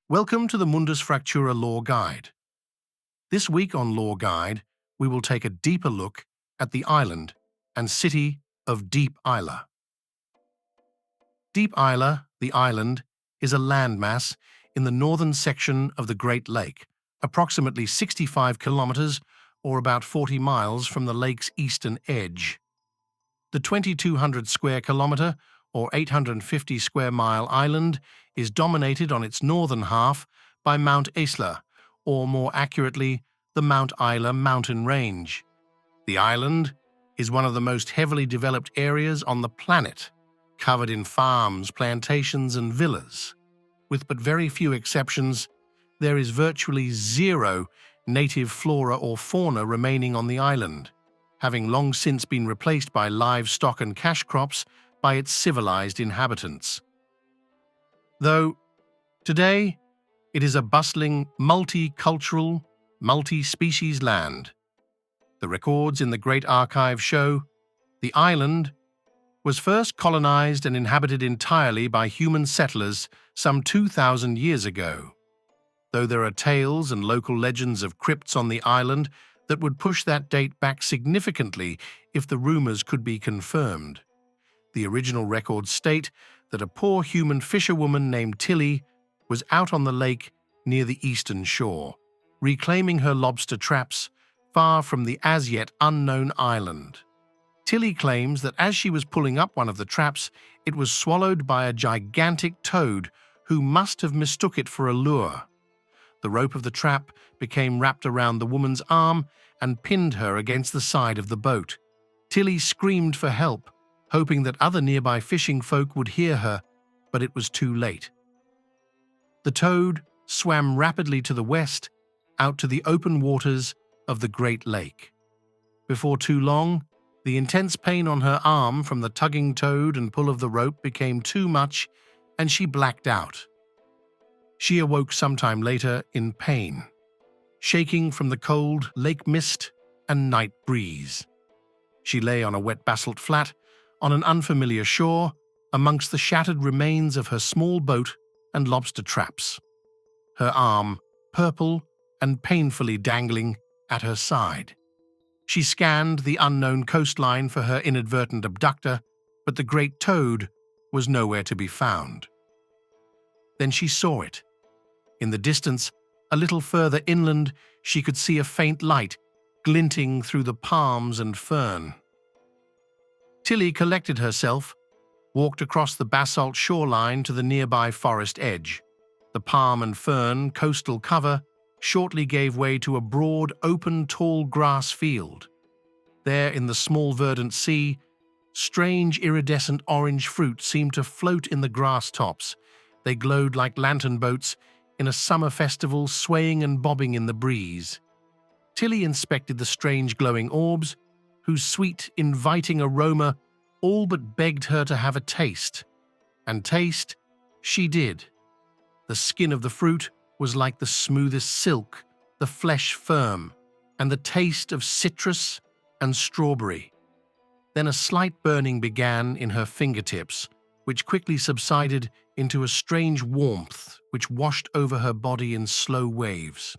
Welcome to the Mundus Fractura Lore Guide. This week on Lore Guide, we will take a deeper look at the island and city of Deep Isla. Deep Isla, the island, is a landmass in the northern section of the Great Lake, approximately 65 kilometers or about 40 miles from the lake's eastern edge. The 2,200 square kilometer or 850 square mile island is dominated on its northern half by Mount Isla, or more accurately, the Mount Isla mountain range. The island is one of the most heavily developed areas on the planet, covered in farms, plantations, and villas. With but very few exceptions, there is virtually zero native flora or fauna remaining on the island, having long since been replaced by livestock and cash crops by its civilized inhabitants. Though, today, it is a bustling, multicultural, multi-species land. The records in the Great Archive show the island was first colonized and inhabited entirely by human settlers some 2,000 years ago. Though there are tales and local legends of crypts on the island that would push that date back significantly if the rumors could be confirmed. The original records state that a poor human fisherwoman named Tilly was out on the lake near the eastern shore, reclaiming her lobster traps far from the as yet unknown island. Tilly claims that as she was pulling up one of the traps, it was swallowed by a gigantic toad who must have mistook it for a lure. The rope of the trap became wrapped around the woman's arm and pinned her against the side of the boat. Tilly screamed for help, hoping that other nearby fishing folk would hear her, but it was too late. The toad swam rapidly to the west, out to the open waters of the Great Lake. Before too long, the intense pain on her arm from the tugging toad and pull of the rope became too much, and she blacked out. She awoke sometime later in pain, shaking from the cold lake mist and night breeze. She lay on a wet basalt flat, on an unfamiliar shore, amongst the shattered remains of her small boat and lobster traps, her arm purple and painfully dangling at her side. She scanned the unknown coastline for her inadvertent abductor, but the great toad was nowhere to be found. Then she saw it. In the distance, a little further inland, she could see a faint light glinting through the palms and fern. Tilly collected herself, walked across the basalt shoreline to the nearby forest edge. The palm and fern coastal cover shortly gave way to a broad, open, tall grass field. There in the small verdant sea, strange iridescent orange fruit seemed to float in the grass tops. They glowed like lantern boats in a summer festival, swaying and bobbing in the breeze. Tilly inspected the strange glowing orbs, whose sweet, inviting aroma all but begged her to have a taste. And taste she did. The skin of the fruit was like the smoothest silk, the flesh firm, and the taste of citrus and strawberry. Then a slight burning began in her fingertips, which quickly subsided into a strange warmth which washed over her body in slow waves.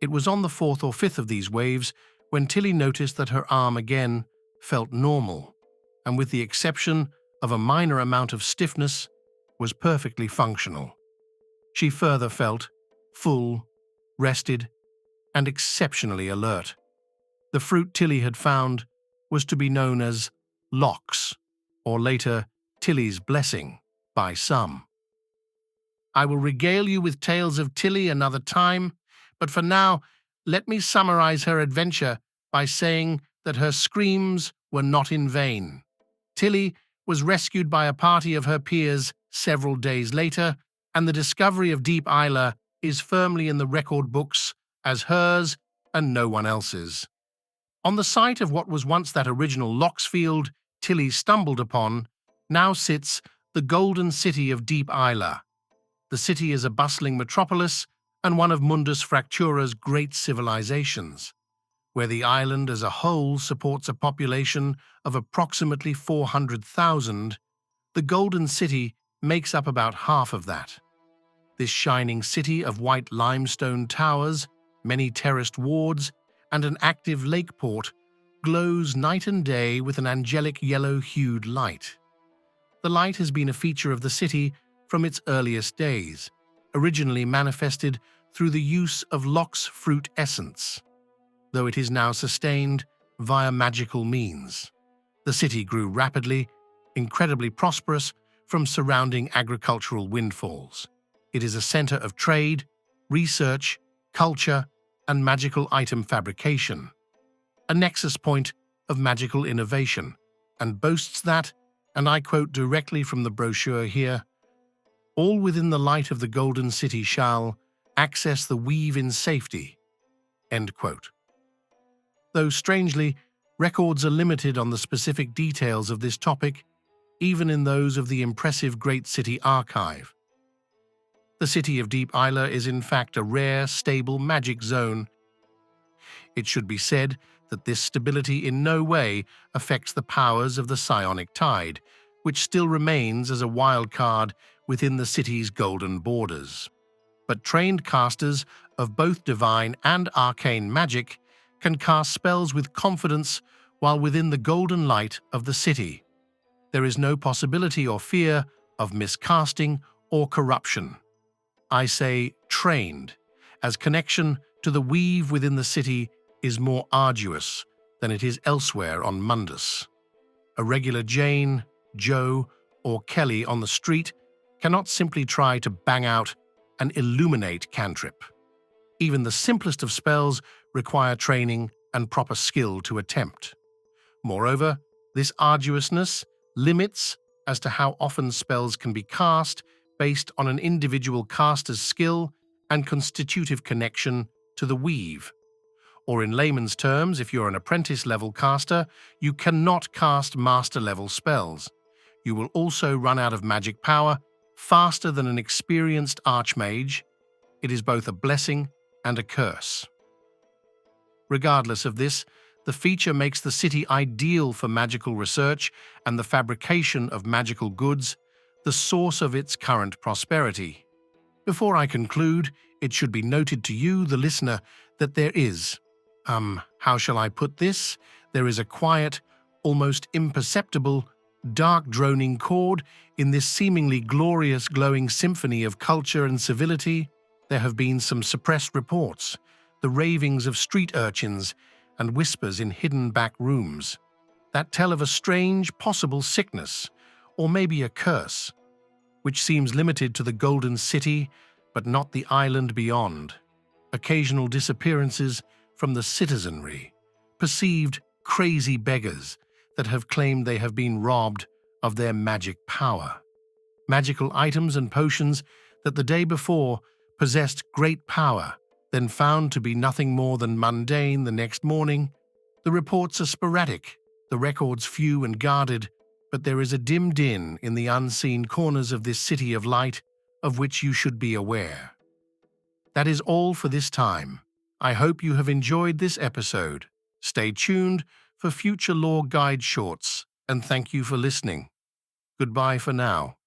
It was on the fourth or fifth of these waves when Tilly noticed that her arm again felt normal, and with the exception of a minor amount of stiffness, was perfectly functional. She further felt full, rested, and exceptionally alert. The fruit Tilly had found was to be known as lox, or later Tilly's blessing, by some. I will regale you with tales of Tilly another time, but for now, let me summarize her adventure by saying that her screams were not in vain. Tilly was rescued by a party of her peers several days later, and the discovery of Deep Isla is firmly in the record books as hers and no one else's. On the site of what was once that original lox field Tilly stumbled upon, now sits the golden city of Deep Isla. The city is a bustling metropolis and one of Mundus Fractura's great civilizations, where the island as a whole supports a population of approximately 400,000. The Golden City makes up about half of that. This shining city of white limestone towers, many terraced wards, and an active lake port glows night and day with an angelic yellow-hued light. The light has been a feature of the city from its earliest days, originally manifested through the use of lox fruit essence, though it is now sustained via magical means. The city grew rapidly, incredibly prosperous from surrounding agricultural windfalls. It is a center of trade, research, culture, and magical item fabrication, a nexus point of magical innovation, and boasts that, and I quote directly from the brochure here, "All within the light of the Golden City shall access the weave in safety." End quote. Though strangely, records are limited on the specific details of this topic, even in those of the impressive Great City Archive. The city of Deep Isla is in fact a rare, stable magic zone. It should be said that this stability in no way affects the powers of the psionic tide, which still remains as a wild card within the city's golden borders. But trained casters of both divine and arcane magic can cast spells with confidence while within the golden light of the city. There is no possibility or fear of miscasting or corruption. I say trained, as connection to the weave within the city is more arduous than it is elsewhere on Mundus. A regular Jane, Joe, or Kelly on the street cannot simply try to bang out an illuminate cantrip. Even the simplest of spells require training and proper skill to attempt. Moreover, this arduousness limits as to how often spells can be cast based on an individual caster's skill and constitutive connection to the weave. Or in layman's terms, if you're an apprentice-level caster, you cannot cast master-level spells. You will also run out of magic power faster than an experienced archmage. It is both a blessing and a curse. Regardless of this, the feature makes the city ideal for magical research and the fabrication of magical goods, the source of its current prosperity. Before I conclude, it should be noted to you, the listener, that there is, how shall I put this? There is a quiet, almost imperceptible, dark droning chord in this seemingly glorious glowing symphony of culture and civility. There have been some suppressed reports, the ravings of street urchins and whispers in hidden back rooms, that tell of a strange possible sickness, or maybe a curse, which seems limited to the Golden City, but not the island beyond. Occasional disappearances from the citizenry, perceived crazy beggars that have claimed they have been robbed of their magic power. Magical items and potions that the day before possessed great power, then found to be nothing more than mundane the next morning. The reports are sporadic, the records few and guarded, but there is a dim din in the unseen corners of this city of light of which you should be aware. That is all for this time. I hope you have enjoyed this episode. Stay tuned for future lore guide shorts, and thank you for listening. Goodbye for now.